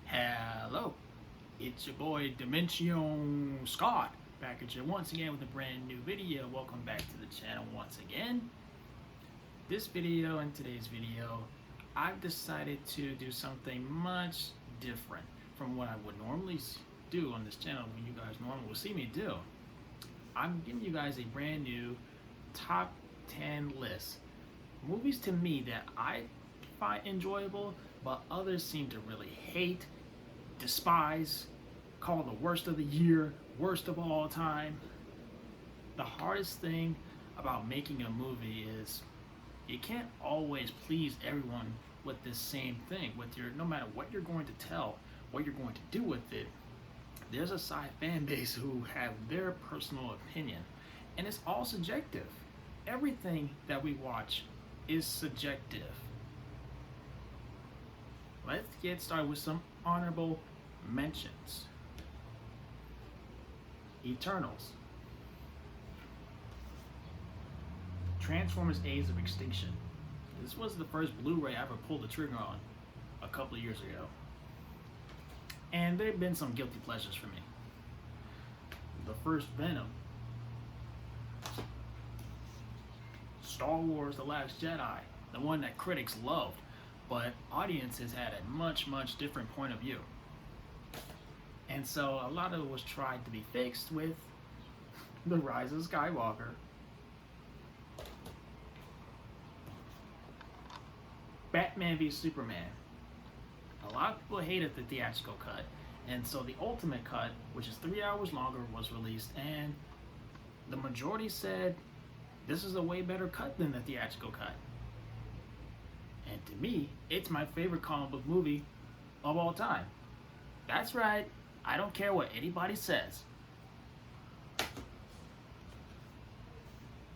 Hello, it's your boy Dimension Scott back at you once again with a brand new video. Welcome back to the channel once again. This video and today's video, I've decided to do something much different from what I would normally do on this channel, when you guys normally will see me do. I'm giving you guys a brand new top 10 list. Movies to me that I find enjoyable, but others seem to really hate, despise, call the worst of the year, worst of all time. The hardest thing about making a movie is you can't always please everyone with this same thing. No matter what you're going to tell, what you're going to do with it, there's a side fan base who have their personal opinion, and it's all subjective. Everything that we watch is subjective. Let's get started with some honorable mentions. Eternals, Transformers: Age of Extinction. This was the first Blu-ray I ever pulled the trigger on a couple of years ago, and there have been some guilty pleasures for me. The first Venom, Star Wars: The Last Jedi, the one that critics loved, but audiences had a much different point of view. And so a lot of it was tried to be fixed with The Rise of Skywalker. Batman v Superman. A lot of people hated the theatrical cut, and so the ultimate cut, which is 3 hours longer, was released, and the majority said this is a way better cut than the theatrical cut. And to me, it's my favorite comic book movie of all time. That's right, I don't care what anybody says.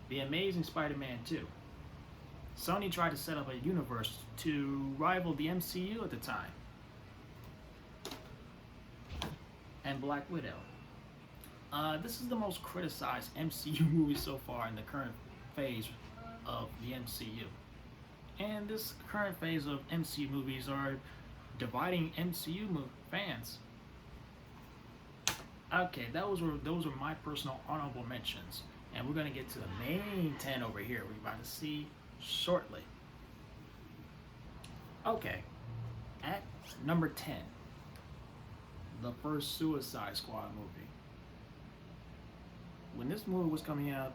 The Amazing Spider-Man 2. Sony tried to set up a universe to rival the MCU at the time. And Black Widow. This is the most criticized MCU movie so far in the current phase of the MCU. And this current phase of MCU movies are dividing MCU fans. Okay, those were my personal honorable mentions, and we're gonna get to the main 10 over here. We're about to see shortly. Okay, at number 10, the first Suicide Squad movie. When this movie was coming out,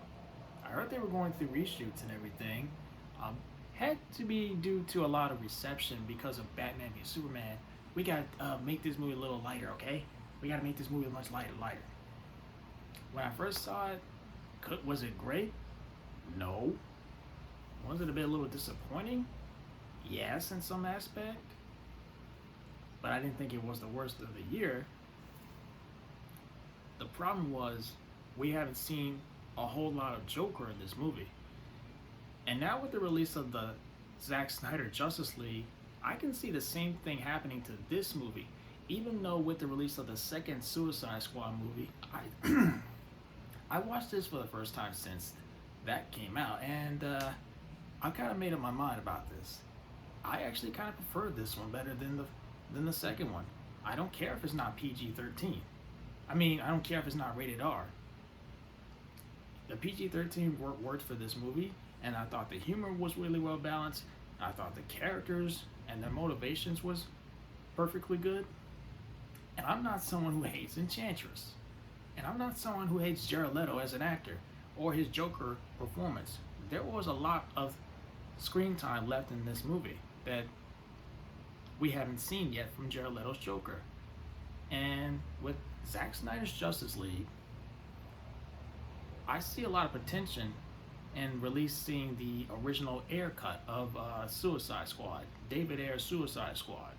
I heard they were going through reshoots and everything. Had to be due to a lot of reception because of Batman v Superman. We gotta make this movie a little lighter, okay? We gotta make this movie much lighter. When I first saw it, was it great? No. Was it a little disappointing? Yes, in some aspect. But I didn't think it was the worst of the year. The problem was we haven't seen a whole lot of Joker in this movie. And now with the release of the Zack Snyder Justice League, I can see the same thing happening to this movie. Even though with the release of the second Suicide Squad movie, I watched this for the first time since that came out, and I kind of made up my mind about this. I actually kind of preferred this one better than the second one. I don't care if it's not PG-13. I mean, I don't care if it's not rated R. The PG-13 worked for this movie, and I thought the humor was really well balanced. I thought the characters and their motivations was perfectly good. And I'm not someone who hates Enchantress. And I'm not someone who hates Jared Leto as an actor or his Joker performance. There was a lot of screen time left in this movie that we haven't seen yet from Jared Leto's Joker. And with Zack Snyder's Justice League, I see a lot of potential in releasing the original Ayer cut of Suicide Squad, David Ayer's Suicide Squad.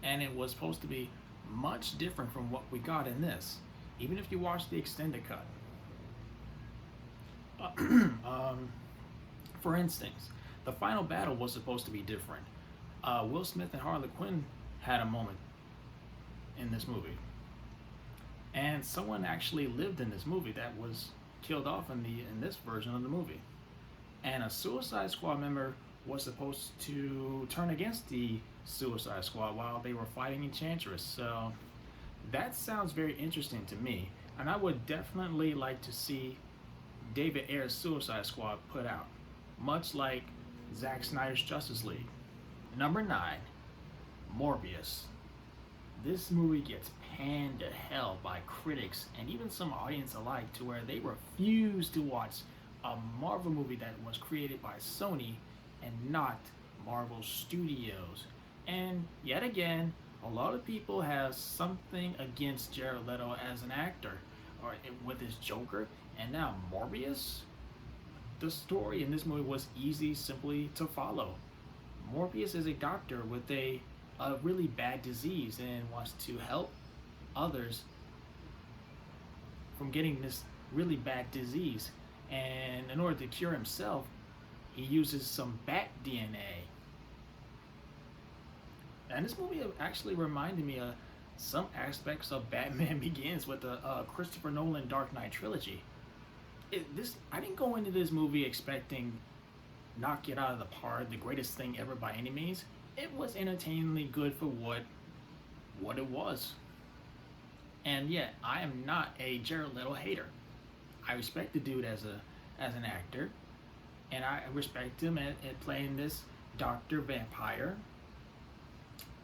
and it was supposed to be much different from what we got in this, even if you watch the extended cut. For instance, the final battle was supposed to be different. Will Smith and Harley Quinn had a moment in this movie, and someone actually lived in this movie that was killed off in this version of the movie. And a Suicide Squad member was supposed to turn against the Suicide Squad while they were fighting Enchantress. So that sounds very interesting to me, and I would definitely like to see David Ayer's Suicide Squad put out, much like Zack Snyder's Justice League. Number 9, Morbius. This movie gets panned to hell by critics and even some audience alike, to where they refuse to watch a Marvel movie that was created by Sony and not Marvel Studios. And yet again, a lot of people have something against Jared Leto as an actor, or with his Joker, and now Morbius. The story in this movie was easy, simply to follow. Morbius is a doctor with a really bad disease and wants to help others from getting this really bad disease. And in order to cure himself, he uses some bat DNA. And this movie actually reminded me of some aspects of Batman Begins with the Christopher Nolan Dark Knight trilogy. I didn't go into this movie expecting knock it out of the park, the greatest thing ever by any means. It was entertainingly good for what it was. And yet, I am not a Jared Leto hater. I respect the dude as an actor, and I respect him at playing this Dr. Vampire.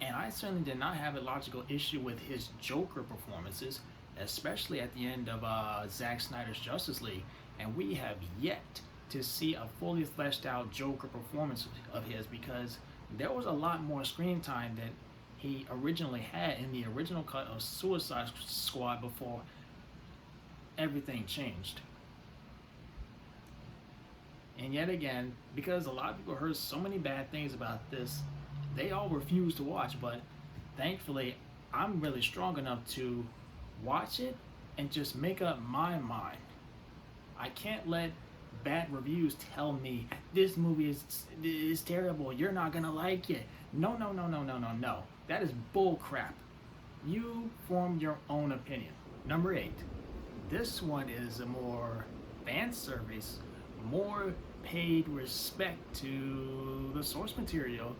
And I certainly did not have a logical issue with his Joker performances, especially at the end of Zack Snyder's Justice League. And we have yet to see a fully fleshed out Joker performance of his, because there was a lot more screen time than he originally had in the original cut of Suicide Squad before everything changed. And yet again, because a lot of people heard so many bad things about this, they all refused to watch. But thankfully, I'm really strong enough to watch it and just make up my mind. I can't let bad reviews tell me this movie is terrible, you're not gonna like it. No. That is bull crap. You form your own opinion. Number 8. This one is a more fan service, more paid respect to the source material,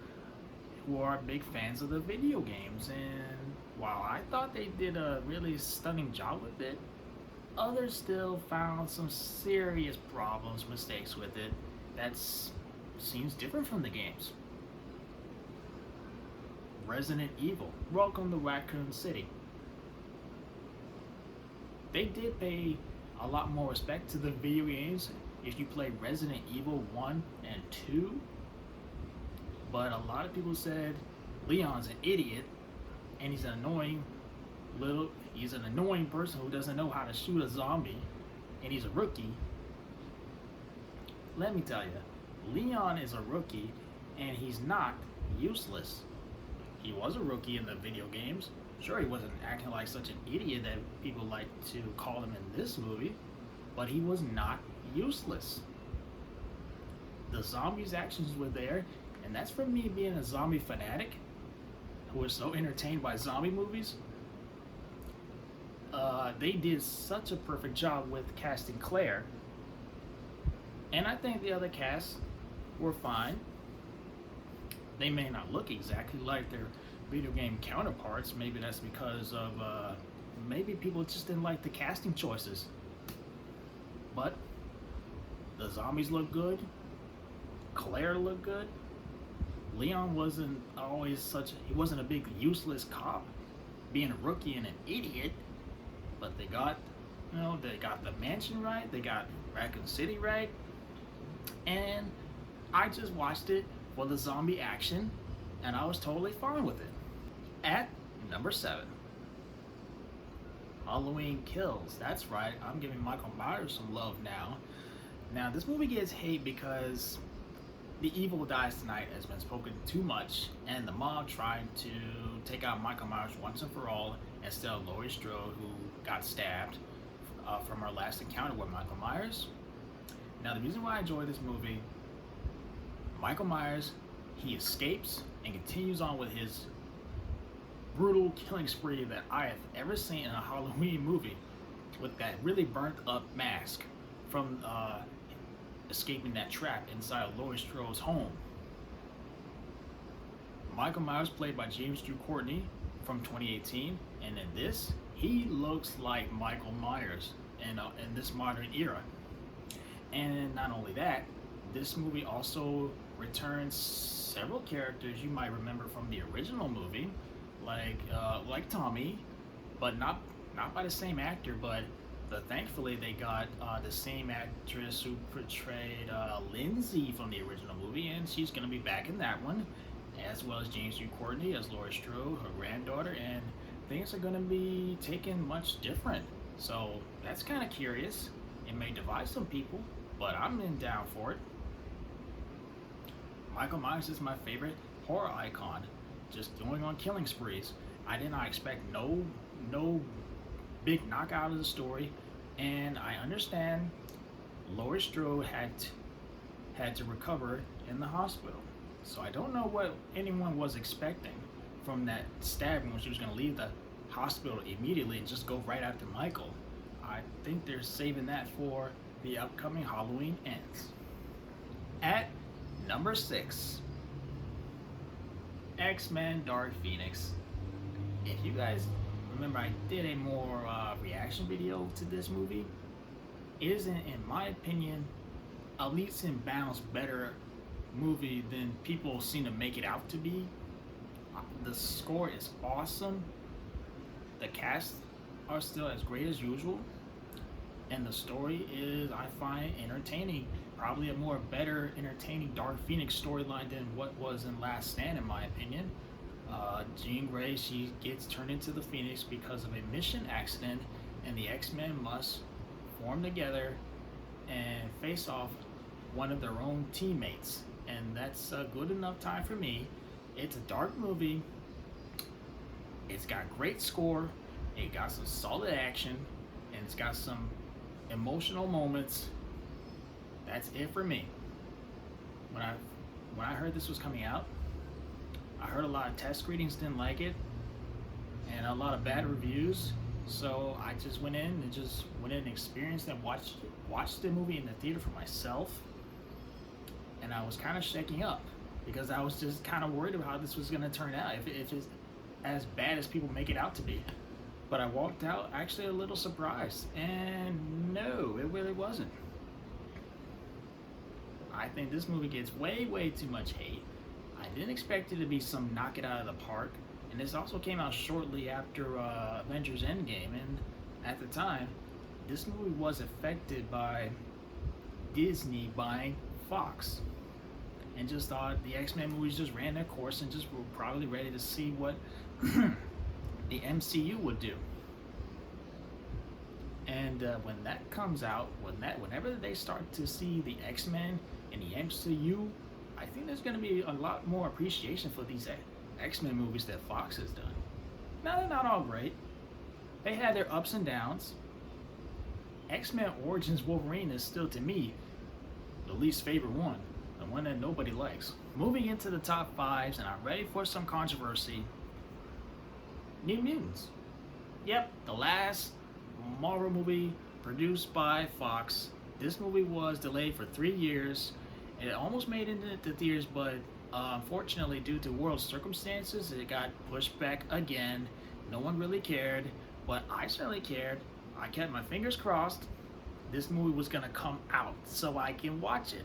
who are big fans of the video games. And while I thought they did a really stunning job with it, others still found some serious problems, mistakes with it that seems different from the games. Resident Evil, Welcome to Raccoon City. They did pay a lot more respect to the video games if you play Resident Evil 1 and 2. But a lot of people said Leon's an idiot and he's an annoying person who doesn't know how to shoot a zombie, and he's a rookie. Let me tell you, Leon is a rookie, and he's not useless. He was a rookie in the video games. Sure, he wasn't acting like such an idiot that people like to call him in this movie, but he was not useless. The zombies' actions were there, and that's from me being a zombie fanatic who is so entertained by zombie movies. They did such a perfect job with casting Claire, and I think the other casts were fine. They may not look exactly like their video game counterparts. Maybe that's because of maybe people just didn't like the casting choices. But the zombies look good. Claire looked good. Leon wasn't he wasn't a big useless cop, being a rookie and an idiot. But they got the mansion right, they got Raccoon City right, and I just watched it for the zombie action, and I was totally fine with it. At number 7, Halloween Kills. That's right, I'm giving Michael Myers some love now. Now, this movie gets hate because The evil dies tonight has been spoken too much, and the mob tried to take out Michael Myers once and for all instead of Laurie Strode, who got stabbed from her last encounter with Michael Myers. Now, the reason why I enjoy this movie, Michael Myers, he escapes and continues on with his brutal killing spree that I have ever seen in a Halloween movie, with that really burnt up mask from escaping that trap inside of Laurie Strode's home. Michael Myers, played by James Drew Courtney from 2018, and in this, he looks like Michael Myers in this modern era. And not only that, this movie also returns several characters you might remember from the original movie, like Tommy, but not by the same actor. But thankfully they got the same actress who portrayed Lindsay from the original movie, and she's going to be back in that one, as well as James Drew Courtney as Laurie Strode, her granddaughter, and things are going to be taken much different. So that's kind of curious. It may divide some people, but I'm down for it. Michael Myers is my favorite horror icon, just going on killing sprees. I did not expect no big knockout of the story, and I understand Laurie Strode had to recover in the hospital. So I don't know what anyone was expecting from that stabbing when she was going to leave the hospital immediately and just go right after Michael. I think they're saving that for the upcoming Halloween ends. At number 6, X-Men Dark Phoenix. If you guys remember, I did a more reaction video to this movie. It is, in my opinion, a leaps and bounds better movie than people seem to make it out to be. The score is awesome. The cast are still as great as usual. And the story is, I find, entertaining. Probably a more better, entertaining Dark Phoenix storyline than what was in Last Stand, in my opinion. Jean Grey, she gets turned into the Phoenix because of a mission accident, and the X-Men must form together and face off one of their own teammates. And that's a good enough time for me. It's a dark movie. It's got great score. It got some solid action, and it's got some emotional moments. That's it for me. When I heard this was coming out, I heard a lot of test screenings didn't like it, and a lot of bad reviews. So I just went in and experienced and watched the movie in the theater for myself. And I was kind of shaking up because I was just kind of worried about how this was going to turn out, if it's as bad as people make it out to be. But I walked out actually a little surprised, and no, it really wasn't. I think this movie gets way too much hate. I didn't expect it to be some knock it out of the park, and this also came out shortly after Avengers Endgame, and at the time, this movie was affected by Disney buying Fox, and just thought the X-Men movies just ran their course and just were probably ready to see what the MCU would do. And when that comes out, whenever they start to see the X-Men in the MCU, I think there's going to be a lot more appreciation for these X-Men movies that Fox has done. Now, they're not all great. They had their ups and downs. X-Men Origins Wolverine is still, to me, the least favorite one. The one that nobody likes. Moving into the top 5s, and I'm ready for some controversy. New Mutants. Yep, the last Marvel movie produced by Fox. This movie was delayed for 3 years. It almost made it into the theaters, but unfortunately, due to world circumstances, it got pushed back again. No one really cared, but I certainly cared. I kept my fingers crossed this movie was going to come out so I can watch it.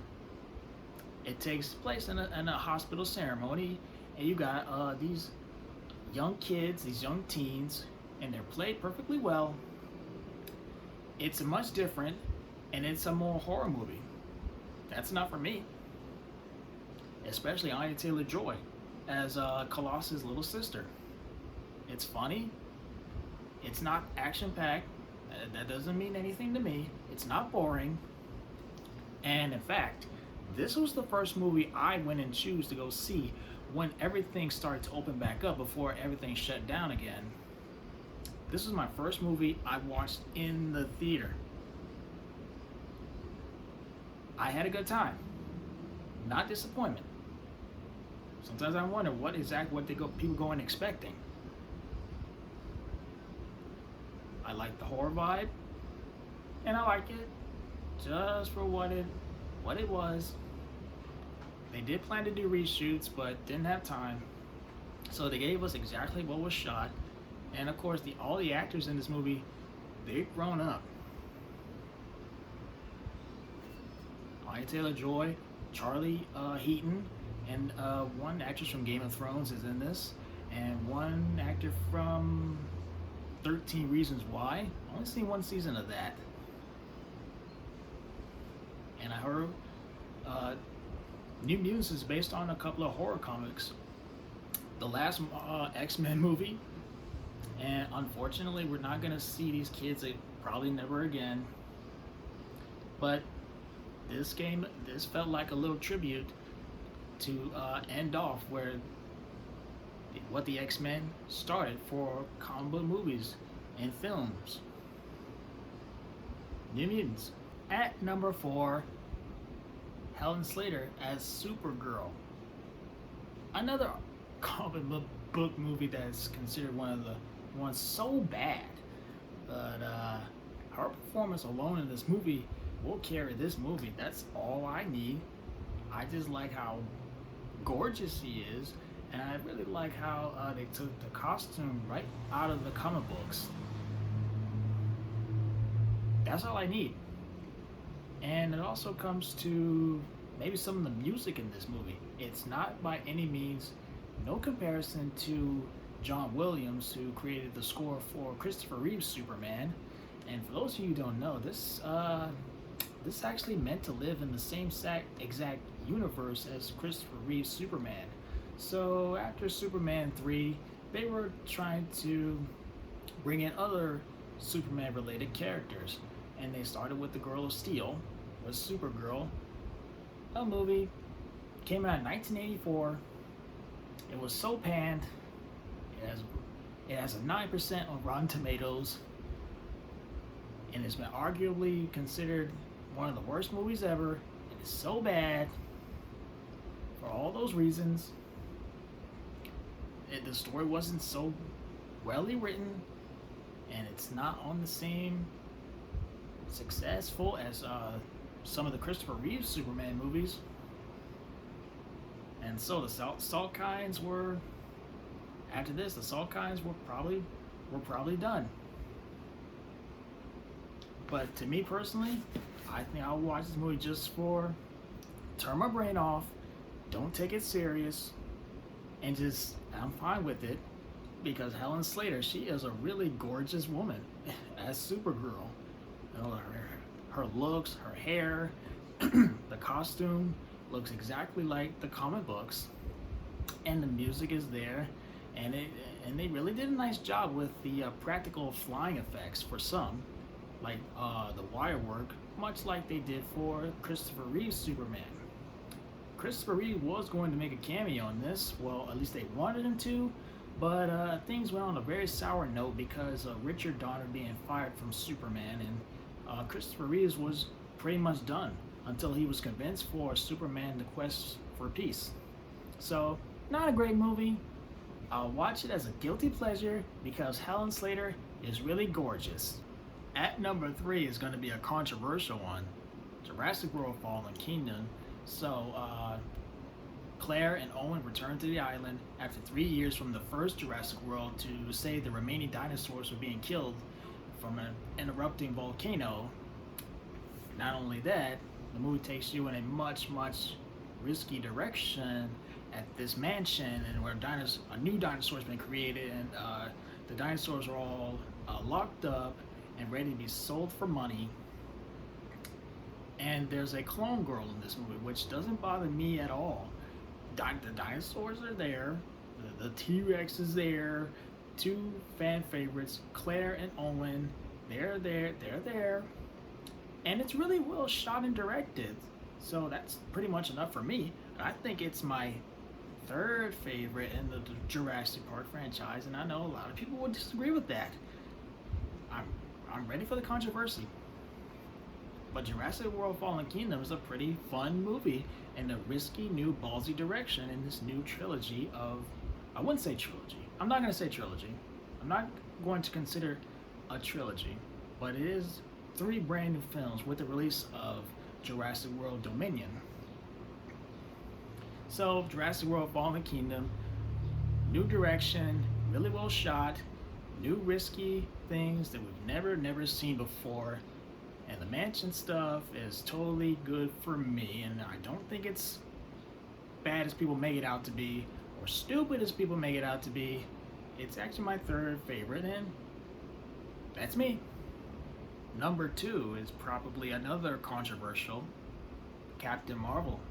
It takes place in a hospital ceremony, and you got these young kids, these young teens, and they're played perfectly well. It's much different, and it's a more horror movie. That's not for me. Especially Anya Taylor-Joy as Colossus' little sister. It's funny. It's not action-packed. That doesn't mean anything to me. It's not boring. And in fact, This was the first movie I went and chose to go see when everything started to open back up before everything shut down again. This was my first movie I watched in the theater. I had a good time, not disappointment. Sometimes I wonder what people go in expecting. I like the horror vibe, and I like it just for what it was. They did plan to do reshoots, but didn't have time, so they gave us exactly what was shot. And of course, all the actors in this movie, they've grown up. Anya Taylor-Joy, Charlie Heaton, and one actress from Game of Thrones is in this, and one actor from 13 Reasons Why. I only seen one season of that. And I heard New Mutants is based on a couple of horror comics. The last X-Men movie, and unfortunately we're not going to see these kids probably never again. But this felt like a little tribute to end off what the X-Men started for comic book movies and films. New Mutants. At number 4, Helen Slater as Supergirl. Another comic book movie that's considered one of the ones so bad, but her performance alone in this movie will carry this movie. That's all I need. I just like how gorgeous she is, and I really like how they took the costume right out of the comic books. That's all I need. And it also comes to maybe some of the music in this movie. It's not by any means no comparison to John Williams, who created the score for Christopher Reeve's Superman. And for those of you who don't know, this actually meant to live in the same exact universe as Christopher Reeve's Superman. So after Superman 3, they were trying to bring in other Superman related characters, and they started with the Girl of Steel, with Supergirl, a movie came out in 1984. It was so panned. It has a 9% on Rotten Tomatoes, and it's been arguably considered one of the worst movies ever. It is so bad for all those reasons. The story wasn't so well written, and it's not on the same successful as some of the Christopher Reeve Superman movies. And so the Salkinds were, after this, the Salkinds were probably done. But to me personally, I think I'll watch this movie just for turn my brain off, don't take it serious, and I'm fine with it, because Helen Slater, she is a really gorgeous woman as Supergirl. You know, her looks, her hair, the costume looks exactly like the comic books, and the music is there, and they really did a nice job with the practical flying effects for some, like the wire work, much like they did for Christopher Reeve's Superman. Christopher Reeve was going to make a cameo in this, well, at least they wanted him to, but things went on a very sour note because of Richard Donner being fired from Superman, and Christopher Reeve was pretty much done until he was convinced for Superman: The Quest for Peace. So, not a great movie. I'll watch it as a guilty pleasure because Helen Slater is really gorgeous. At number 3 is going to be a controversial one, Jurassic World: Fallen Kingdom. So, Claire and Owen return to the island after 3 years from the first Jurassic World to save the remaining dinosaurs from being killed from an erupting volcano. Not only that, the movie takes you in a much risky direction at this mansion, and where a new dinosaur has been created, and the dinosaurs are all locked up and ready to be sold for money. And there's a clone girl in this movie, which doesn't bother me at all. The dinosaurs are there, the T-Rex is there, 2 fan favorites, Claire and Owen, they're there, and it's really well shot and directed. So that's pretty much enough for me. I think it's my third favorite in the Jurassic Park franchise, and I know a lot of people would disagree with that. I'm I'm ready for the controversy. But Jurassic World Fallen Kingdom is a pretty fun movie and a risky new ballsy direction in this new trilogy of, I wouldn't say trilogy. I'm not going to say trilogy. I'm not going to consider a trilogy, but it is three brand new films with the release of Jurassic World Dominion. So Jurassic World Fallen Kingdom, new direction, really well shot, new risky things that we've never seen before. And the mansion stuff is totally good for me, and I don't think it's bad as people make it out to be, or stupid as people make it out to be. It's actually my third favorite, and that's me. Number two is probably another controversial, Captain Marvel.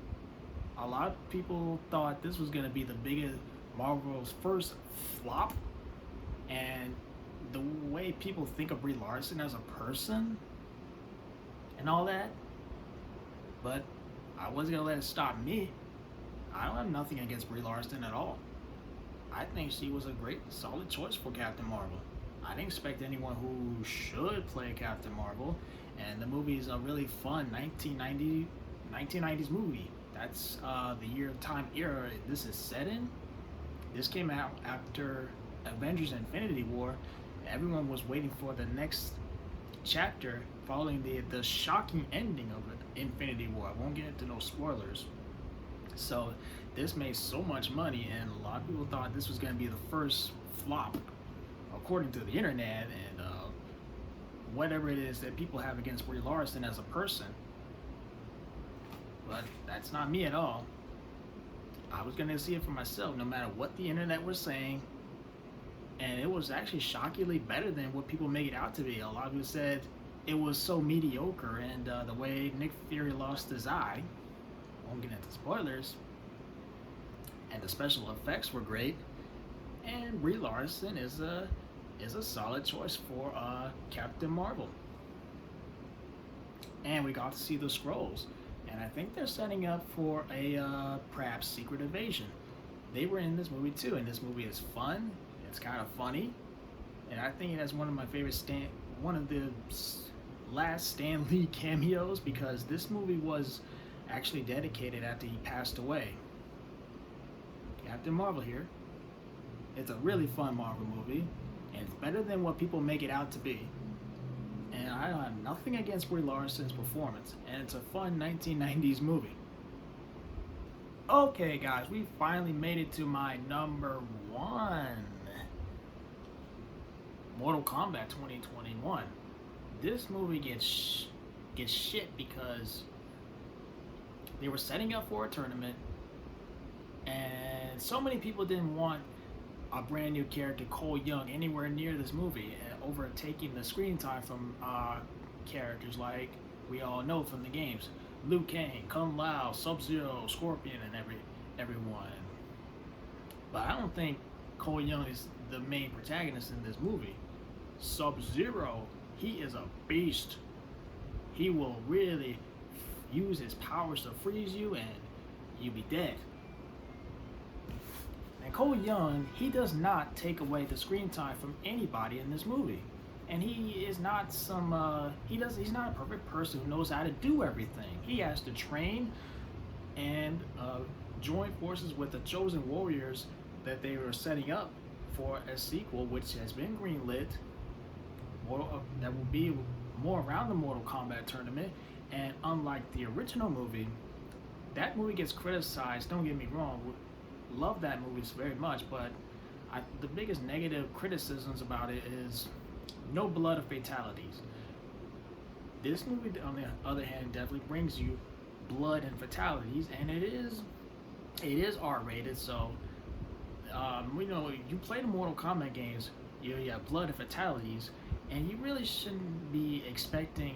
A lot of people thought this was going to be the biggest Marvel's first flop, and the way people think of Brie Larson as a person and all that, but I wasn't gonna let it stop me. I don't have nothing against Brie Larson at all. I think she was a great, solid choice for Captain Marvel. I didn't expect anyone who should play Captain Marvel, and the movie is a really fun 1990s movie. That's the year of time era this is set in. This came out after Avengers Infinity War. Everyone was waiting for the next chapter following the shocking ending of Infinity War. I won't get into no spoilers. So this made so much money, and a lot of people thought this was going to be the first flop, according to the internet and whatever it is that people have against Brie Larson as a person. But that's not me at all. I was going to see it for myself, no matter what the internet was saying. And it was actually shockingly better than what people make it out to be. A lot of people said it was so mediocre, and the way Nick Fury lost his eye, won't get into spoilers, and the special effects were great, and Brie Larson is a solid choice for Captain Marvel. And we got to see the Skrulls, and I think they're setting up for a perhaps secret invasion. They were in this movie too, and this movie is fun. It's kind of funny, and I think it has one of my favorite one of the last Stan Lee cameos, because this movie was actually dedicated after he passed away. Captain Marvel here. It's a really fun Marvel movie, and it's better than what people make it out to be. And I have nothing against Brie Larson's performance, and it's a fun 1990s movie. Okay, guys, we finally made it to my number one. Mortal Kombat 2021. This movie gets shit because they were setting up for a tournament, and so many people didn't want a brand new character, Cole Young, anywhere near this movie, overtaking the screen time from characters like we all know from the games: Liu Kang, Kung Lao, Sub-Zero, Scorpion, and everyone. But I don't think Cole Young is the main protagonist in this movie. Sub-Zero, he is a beast. He will really use his powers to freeze you, and you'll be dead. And Cole Young, he does not take away the screen time from anybody in this movie. And he is not he's not a perfect person who knows how to do everything. He has to train and join forces with the Chosen Warriors that they were setting up for a sequel, which has been greenlit. That will be more around the Mortal Kombat tournament. And unlike the original movie, that movie gets criticized. Don't get me wrong, love that movie very much, but the biggest negative criticisms about it is no blood or fatalities. This movie, on the other hand, definitely brings you blood and fatalities, and it is R-rated. So you play the Mortal Kombat games, you have blood and fatalities, and you really shouldn't be expecting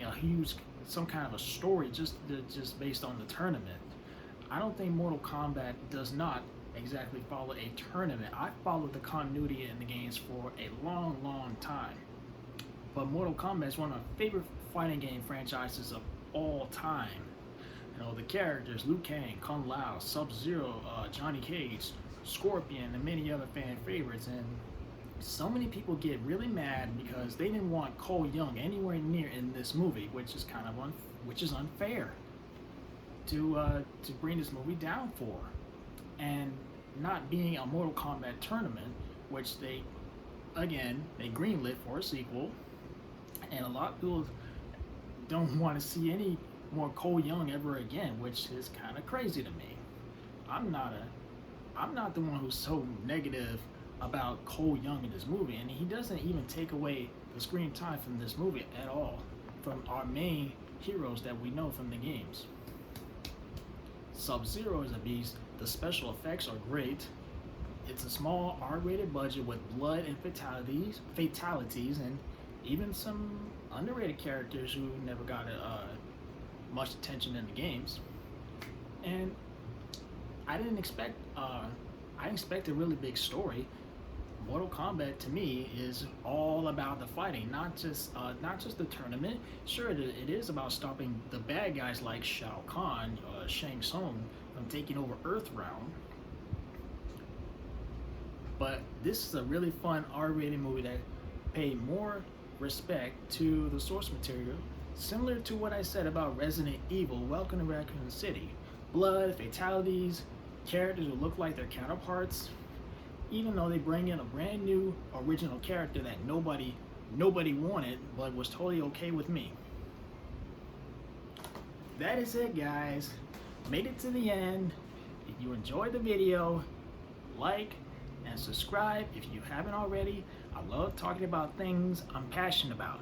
some kind of a story just based on the tournament. I don't think Mortal Kombat does not exactly follow a tournament. I followed the continuity in the games for a long time. But Mortal Kombat is one of my favorite fighting game franchises of all time. You know, the characters, Liu Kang, Kung Lao, Sub-Zero, Johnny Cage, Scorpion, and many other fan favorites. And so many people get really mad because they didn't want Cole Young anywhere near in this movie, which is kind of which is unfair to bring this movie down for. And not being a Mortal Kombat tournament, which they greenlit for a sequel, and a lot of people don't want to see any more Cole Young ever again, which is kind of crazy to me. I'm not the one who's so negative about Cole Young in this movie, and he doesn't even take away the screen time from this movie at all, from our main heroes that we know from the games. Sub-Zero is a beast. The special effects are great. It's a small R-rated budget with blood and fatalities, and even some underrated characters who never got much attention in the games. And I didn't expect a really big story. Mortal Kombat to me is all about the fighting, not just the tournament. Sure, it is about stopping the bad guys like Shao Kahn, Shang Tsung from taking over Earthrealm. But this is a really fun R-rated movie that paid more respect to the source material, similar to what I said about Resident Evil, Welcome to Raccoon City. Blood, fatalities, characters who look like their counterparts, even though they bring in a brand new original character that nobody wanted, but was totally okay with me. That is it, guys. Made it to the end. If you enjoyed the video, like and subscribe if you haven't already. I love talking about things I'm passionate about.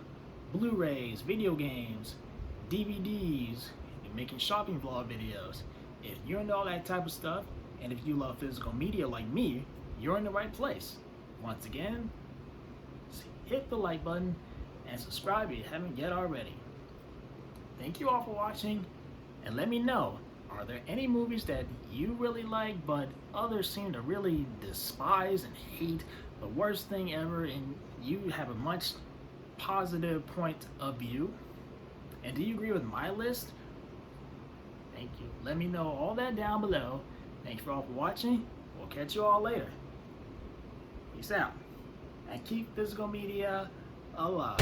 Blu-rays, video games, DVDs, and making shopping vlog videos. If you're into all that type of stuff, and if you love physical media like me, you're in the right place. Once again, hit the like button and subscribe if you haven't yet already. Thank you all for watching, and let me know, are there any movies that you really like but others seem to really despise and hate, the worst thing ever, and you have a much positive point of view? And do you agree with my list? Thank you. Let me know all that down below. Thanks for all for watching. We'll catch you all later. Peace out. And keep physical media alive.